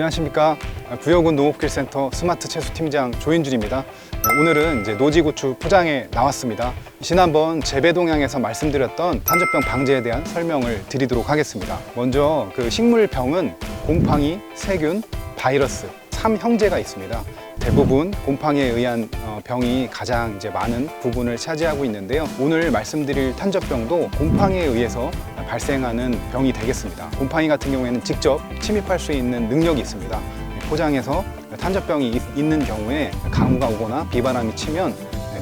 안녕하십니까. 부여군 농업기술센터 스마트 채소팀장 조인준입니다. 오늘은 이제 노지고추 포장에 나왔습니다. 지난번 재배 동향에서 말씀드렸던 탄저병 방제에 대한 설명을 드리도록 하겠습니다. 먼저 그 식물병은 곰팡이, 세균, 바이러스 3형제가 있습니다. 대부분 곰팡이에 의한 병이 가장 이제 많은 부분을 차지하고 있는데요. 오늘 말씀드릴 탄저병도 곰팡이에 의해서 발생하는 병이 되겠습니다. 곰팡이 같은 경우에는 직접 침입할 수 있는 능력이 있습니다. 포장에서 탄저병이 있는 경우에 강우가 오거나 비바람이 치면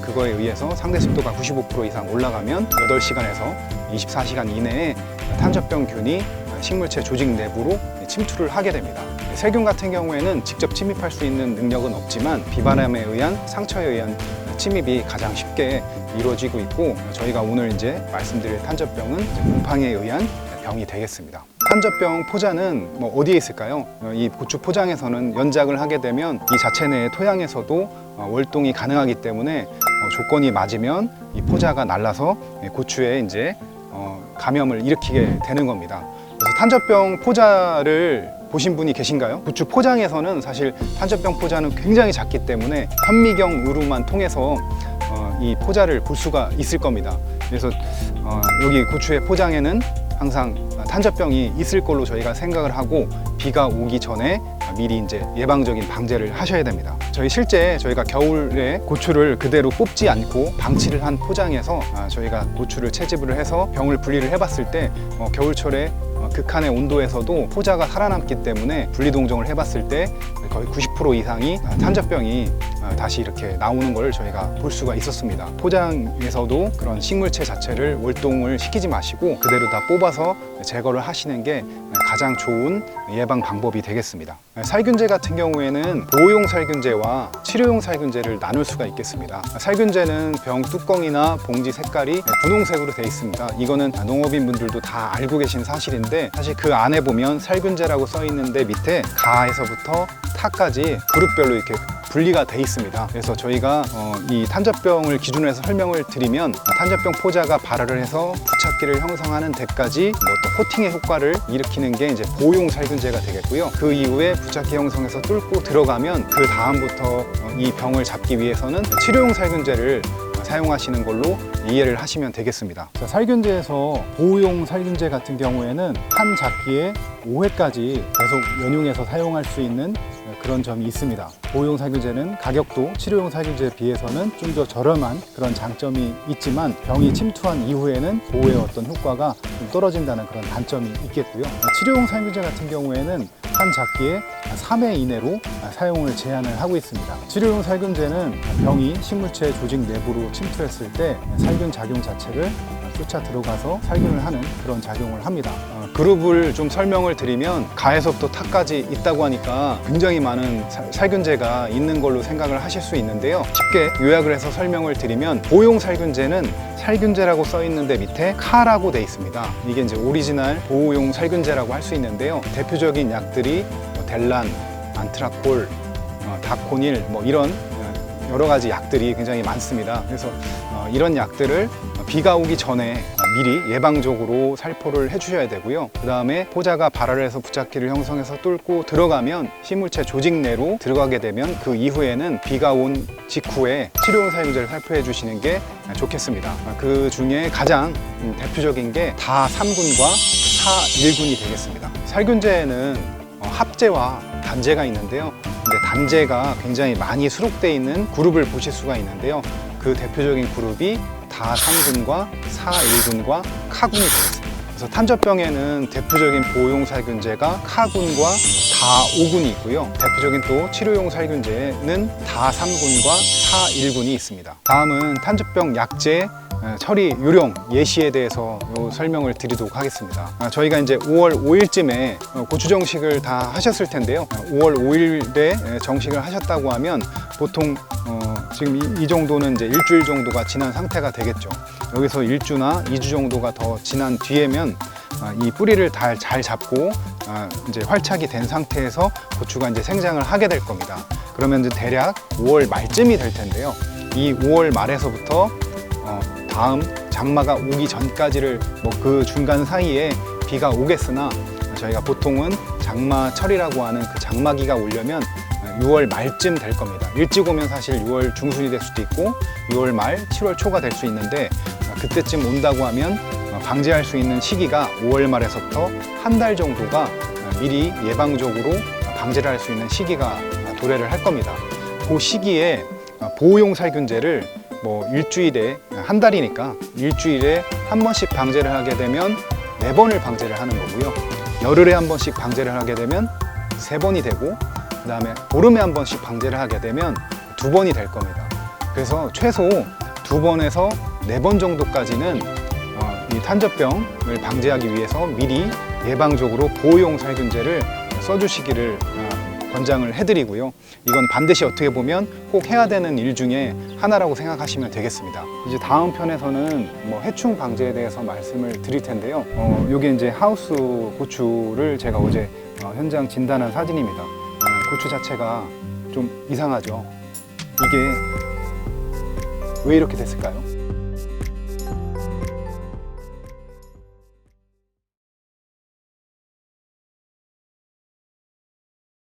그거에 의해서 상대 습도가 95% 이상 올라가면 8시간에서 24시간 이내에 탄저병균이 식물체 조직 내부로 침투를 하게 됩니다. 세균 같은 경우에는 직접 침입할 수 있는 능력은 없지만 비바람에 의한 상처에 의한 침입이 가장 쉽게 이루어지고 있고, 저희가 오늘 이제 말씀드릴 탄저병은 이제 곰팡이에 의한 병이 되겠습니다. 탄저병 포자는 어디에 있을까요? 이 고추 포장에서는 연작을 하게 되면 이 자체 내의 토양에서도 월동이 가능하기 때문에 조건이 맞으면 이 포자가 날라서 고추에 이제 감염을 일으키게 되는 겁니다. 그래서 탄저병 포자를 보신 분이 계신가요? 고추 포장에서는 사실 탄저병 포자는 굉장히 작기 때문에 현미경으로만 통해서 이 포자를 볼 수가 있을 겁니다. 그래서 여기 고추의 포장에는 항상 탄저병이 있을 걸로 저희가 생각을 하고 비가 오기 전에 미리 이제 예방적인 방제를 하셔야 됩니다. 저희가 겨울에 고추를 그대로 뽑지 않고 방치를 한 포장에서 저희가 고추를 채집을 해서 병을 분리를 해봤을 때 겨울철에 극한의 온도에서도 포자가 살아남기 때문에 분리동정을 해봤을 때 거의 90% 이상이 탄저병이 다시 이렇게 나오는 걸 저희가 볼 수가 있었습니다. 포장에서도 그런 식물체 자체를 월동을 시키지 마시고 그대로 다 뽑아서 제거를 하시는 게 가장 좋은 예방 방법이 되겠습니다. 살균제 같은 경우에는 보호용 살균제와 치료용 살균제를 나눌 수가 있겠습니다. 살균제는 병 뚜껑이나 봉지 색깔이 분홍색으로 되어 있습니다. 이거는 농업인 분들도 다 알고 계신 사실인데, 사실 그 안에 보면 살균제라고 써 있는데 밑에 가에서부터 타까지 그룹별로 이렇게 분리가 돼 있습니다. 그래서 저희가 이 탄저병을 기준으로 해서 설명을 드리면 탄저병 포자가 발화를 해서 부착기를 형성하는 데까지 또 코팅의 효과를 일으키는 게 이제 보호용 살균제가 되겠고요. 그 이후에 부착기 형성해서 뚫고 들어가면 그 다음부터 이 병을 잡기 위해서는 치료용 살균제를 사용하시는 걸로 이해를 하시면 되겠습니다. 살균제에서 보호용 살균제 같은 경우에는 한 잡기에 5회까지 계속 연용해서 사용할 수 있는 그런 점이 있습니다. 보호용 살균제는 가격도 치료용 살균제에 비해서는 좀 더 저렴한 그런 장점이 있지만 병이 침투한 이후에는 보호의 어떤 효과가 좀 떨어진다는 그런 단점이 있겠고요. 치료용 살균제 같은 경우에는 한 잡기에 3회 이내로 사용을 제한을 하고 있습니다. 치료용 살균제는 병이 식물체 조직 내부로 침투했을 때 살균 작용 자체를 쫓아 들어가서 살균을 하는 그런 작용을 합니다. 그룹을 좀 설명을 드리면 가에서부터 탑까지 있다고 하니까 굉장히 많은 살균제가 있는 걸로 생각을 하실 수 있는데요. 쉽게 요약을 해서 설명을 드리면 보호용 살균제는 살균제라고 써 있는데 밑에 카라고 돼 있습니다. 이게 이제 오리지널 보호용 살균제라고 할 수 있는데요. 대표적인 약들이 델란, 안트라콜, 다코닐 이런 여러 가지 약들이 굉장히 많습니다. 그래서 이런 약들을 비가 오기 전에 미리 예방적으로 살포를 해주셔야 되고요. 그 다음에 포자가 발화를 해서 부착기를 형성해서 뚫고 들어가면 식물체 조직 내로 들어가게 되면 그 이후에는 비가 온 직후에 치료용 살균제를 살포해 주시는 게 좋겠습니다. 그 중에 가장 대표적인 게 다3군과 사1군이 되겠습니다. 살균제에는 합제와 단제가 있는데요. 근데 단제가 굉장히 많이 수록되어 있는 그룹을 보실 수가 있는데요. 그 대표적인 그룹이 다3군과 사1군과 카군이 되겠습니다. 그래서 탄저병에는 대표적인 보호용 살균제가 카군과 다5군이 있고요. 대표적인 또 치료용 살균제는 다3군과 사1군이 있습니다. 다음은 탄저병 약제 처리 요령 예시에 대해서 설명을 드리도록 하겠습니다. 저희가 이제 5월 5일쯤에 고추 정식을 다 하셨을 텐데요. 5월 5일에 정식을 하셨다고 하면 보통 지금 이 정도는 이제 일주일 정도가 지난 상태가 되겠죠. 여기서 1주나 2주 정도가 더 지난 뒤에면 이 뿌리를 잘 잡고 이제 활착이 된 상태에서 고추가 이제 생장을 하게 될 겁니다. 그러면 이제 대략 5월 말쯤이 될 텐데요. 이 5월 말에서부터 다음 장마가 오기 전까지를 그 중간 사이에 비가 오겠으나 저희가 보통은 장마철이라고 하는 그 장마기가 오려면 6월 말쯤 될 겁니다. 일찍 오면 사실 6월 중순이 될 수도 있고 6월 말, 7월 초가 될 수 있는데 그때쯤 온다고 하면 방제할 수 있는 시기가 5월 말에서부터 한 달 정도가 미리 예방적으로 방제를 할 수 있는 시기가 도래를 할 겁니다. 그 시기에 보호용 살균제를 뭐 일주일에 한 달이니까 일주일에 한 번씩 방제를 하게 되면 4번을 방제를 하는 거고요. 열흘에 한 번씩 방제를 하게 되면 3번이 되고 그 다음에 보름에 한 번씩 방제를 하게 되면 2번이 될 겁니다. 그래서 최소 2번에서 4번 정도까지는 이 탄저병을 방지하기 위해서 미리 예방적으로 보호용 살균제를 써주시기를 권장을 해드리고요. 이건 반드시 어떻게 보면 꼭 해야 되는 일 중에 하나라고 생각하시면 되겠습니다. 이제 다음 편에서는 뭐 해충 방제에 대해서 말씀을 드릴 텐데요. 이게 이제 하우스 고추를 제가 어제 현장 진단한 사진입니다. 고추 자체가 좀 이상하죠. 이게 왜 이렇게 됐을까요?